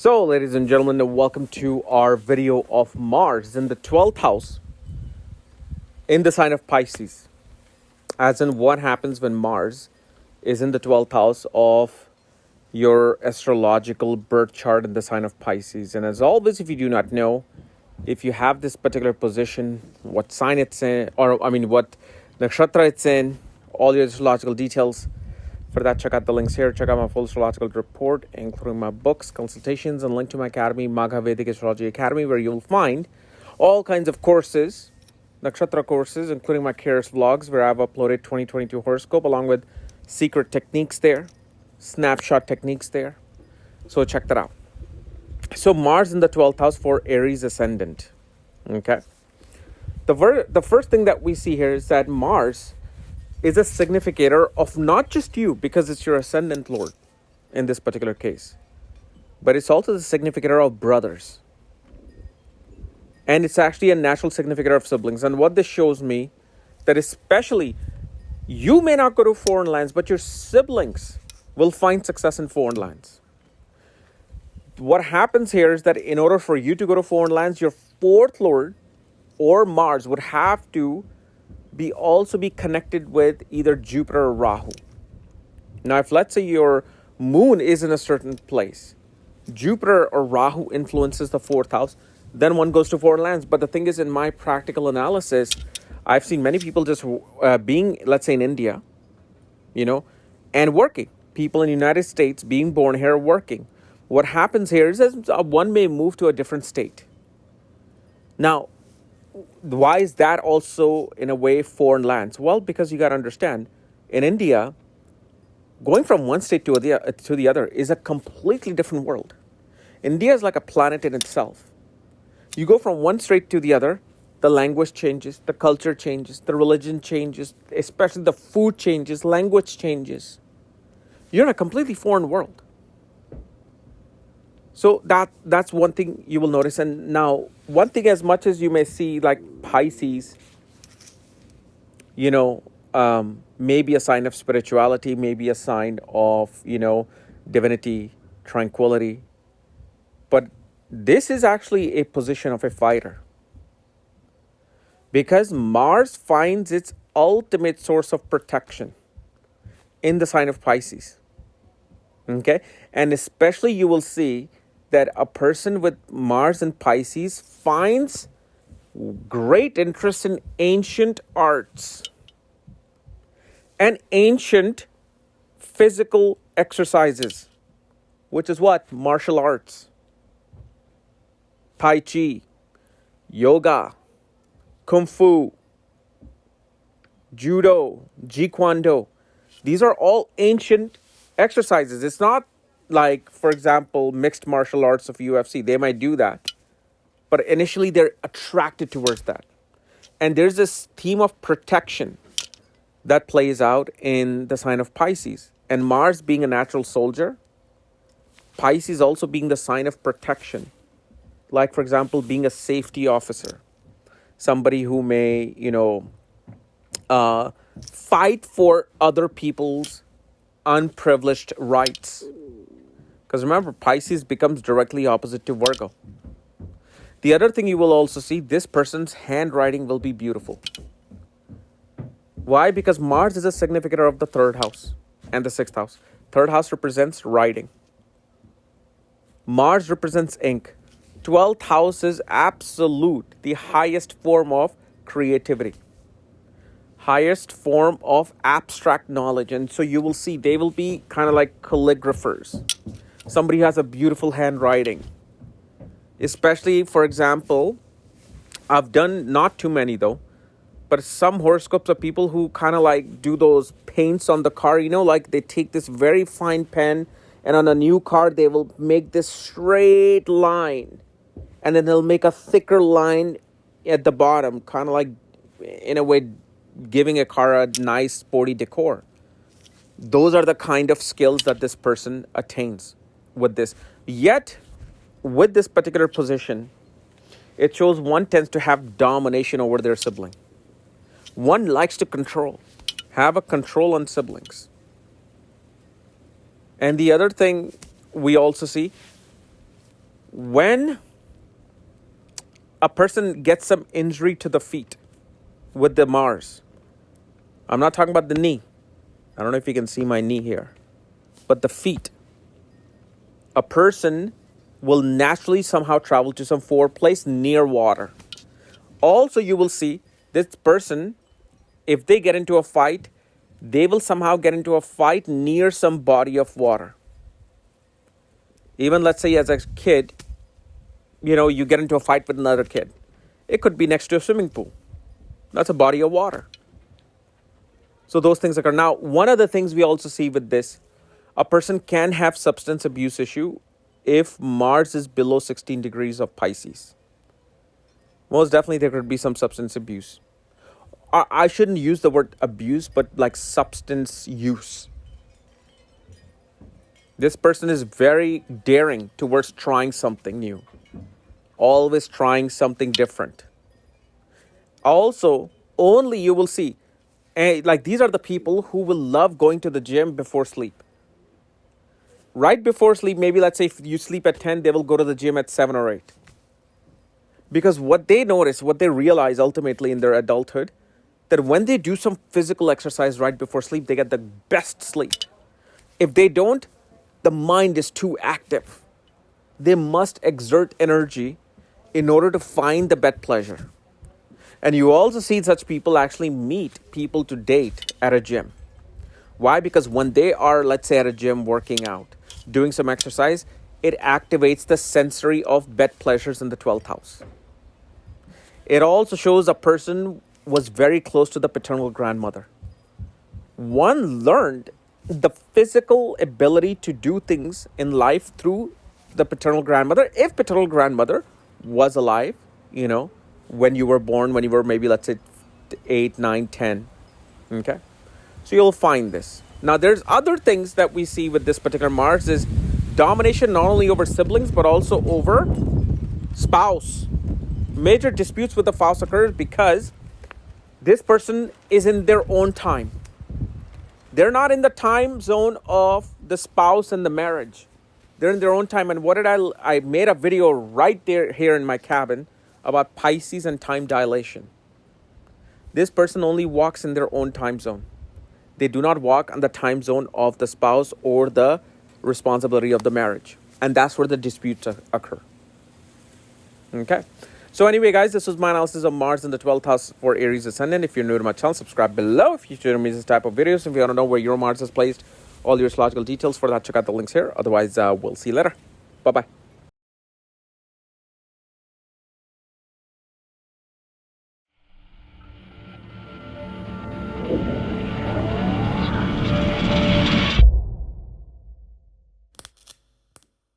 So, ladies and gentlemen, welcome to our video of Mars in the 12th house in the sign of Pisces. As in, what happens when Mars is in the 12th house of your astrological birth chart in the sign of Pisces. And as always, if you do not know, if you have this particular position, what sign it's in, what nakshatra it's in, all your astrological details. For that, check out the links here. Check out my full astrological report, including my books, consultations, and link to my academy, Magha Vedic Astrology Academy, where you'll find all kinds of courses, nakshatra courses, including my KRS vlogs, where I've uploaded 2022 horoscope, along with secret techniques there, snapshot techniques there. So check that out. So Mars in the 12th house for Aries Ascendant. Okay. The first thing that we see here is that Mars is a significator of not just you, because it's your ascendant lord in this particular case, but it's also the significator of brothers. And it's actually a natural significator of siblings. And what this shows me, that especially you may not go to foreign lands, but your siblings will find success in foreign lands. What happens here is that in order for you to go to foreign lands, your fourth lord or Mars would have to also be connected with either Jupiter or Rahu. Now, if let's say your moon is in a certain place, Jupiter or Rahu influences the fourth house, then one goes to foreign lands. But the thing is, in my practical analysis, I've seen many people just being, let's say in India, and working. People in the United States being born here working. What happens here is that one may move to a different state. Now, why is that also, in a way, foreign lands? Well, because you got to understand, in India, going from one state to the other is a completely different world. India is like a planet in itself. You go from one state to the other, the language changes, the culture changes, the religion changes, especially the food changes, language changes. You're in a completely foreign world. So that's one thing you will notice. And now, one thing, as much as you may see like Pisces, maybe a sign of spirituality, maybe a sign of, divinity, tranquility. But this is actually a position of a fighter. Because Mars finds its ultimate source of protection in the sign of Pisces. Okay? And especially you will see that a person with Mars and Pisces finds great interest in ancient arts and ancient physical exercises, which is what? Martial arts, Tai Chi, yoga, Kung Fu, Judo, Jeet Kune Do. These are all ancient exercises. It's not like, for example, mixed martial arts of UFC. They might do that. But initially, they're attracted towards that. And there's this theme of protection that plays out in the sign of Pisces. And Mars being a natural soldier, Pisces also being the sign of protection. Like, for example, being a safety officer. Somebody who may, fight for other people's unprivileged rights. Because remember, Pisces becomes directly opposite to Virgo. The other thing you will also see, this person's handwriting will be beautiful. Why? Because Mars is a significator of the third house and the sixth house. Third house represents writing. Mars represents ink. 12th house is absolute, the highest form of creativity. Highest form of abstract knowledge. And so you will see they will be kind of like calligraphers. Somebody who has a beautiful handwriting. Especially, for example, I've done not too many though, but some horoscopes of people who kind of like do those paints on the car, like they take this very fine pen and on a new car, they will make this straight line. And then they'll make a thicker line at the bottom, kind of like, in a way, giving a car a nice sporty decor. Those are the kind of skills that this person attains with this. Yet, with this particular position, it shows one tends to have domination over their sibling. One likes to have a control on siblings. And the other thing we also see, When a person gets some injury to the feet with the Mars, I'm not talking about the knee. I don't know if you can see my knee here, but the feet. A person will naturally somehow travel to some place near water. Also, you will see this person, if they get into a fight, they will somehow get into a fight near some body of water. Even let's say as a kid, you get into a fight with another kid. It could be next to a swimming pool. That's a body of water. So those things occur. Now, one of the things we also see with this, a person can have substance abuse issue if Mars is below 16 degrees of Pisces. Most definitely there could be some substance abuse. I shouldn't use the word abuse, but like substance use. This person is very daring towards trying something new. Always trying something different. Also, only you will see, like these are the people who will love going to the gym before sleep. Right before sleep, maybe let's say if you sleep at 10, they will go to the gym at 7 or 8. Because what they notice, what they realize ultimately in their adulthood, that when they do some physical exercise right before sleep, they get the best sleep. If they don't, the mind is too active. They must exert energy in order to find the bed pleasure. And you also see such people actually meet people to date at a gym. Why? Because when they are, let's say, at a gym working out, doing some exercise, it activates the sensory of bed pleasures in the 12th house. It also shows a person was very close to the paternal grandmother. One learned the physical ability to do things in life through the paternal grandmother. If paternal grandmother was alive, when you were born, when you were maybe, let's say, 8, 9, 10. Okay? So you'll find this. Now, there's other things that we see with this particular Mars is domination not only over siblings, but also over spouse. Major disputes with the spouse occurs because this person is in their own time. They're not in the time zone of the spouse and the marriage. They're in their own time. And I made a video right there here in my cabin about Pisces and time dilation. This person only walks in their own time zone. They do not walk on the time zone of the spouse or the responsibility of the marriage. And that's where the disputes occur. Okay. So anyway, guys, this was my analysis of Mars in the 12th house for Aries Ascendant. If you're new to my channel, subscribe below if you share me this type of videos. If you want to know where your Mars is placed, all your astrological details for that, check out the links here. Otherwise, we'll see you later. Bye-bye.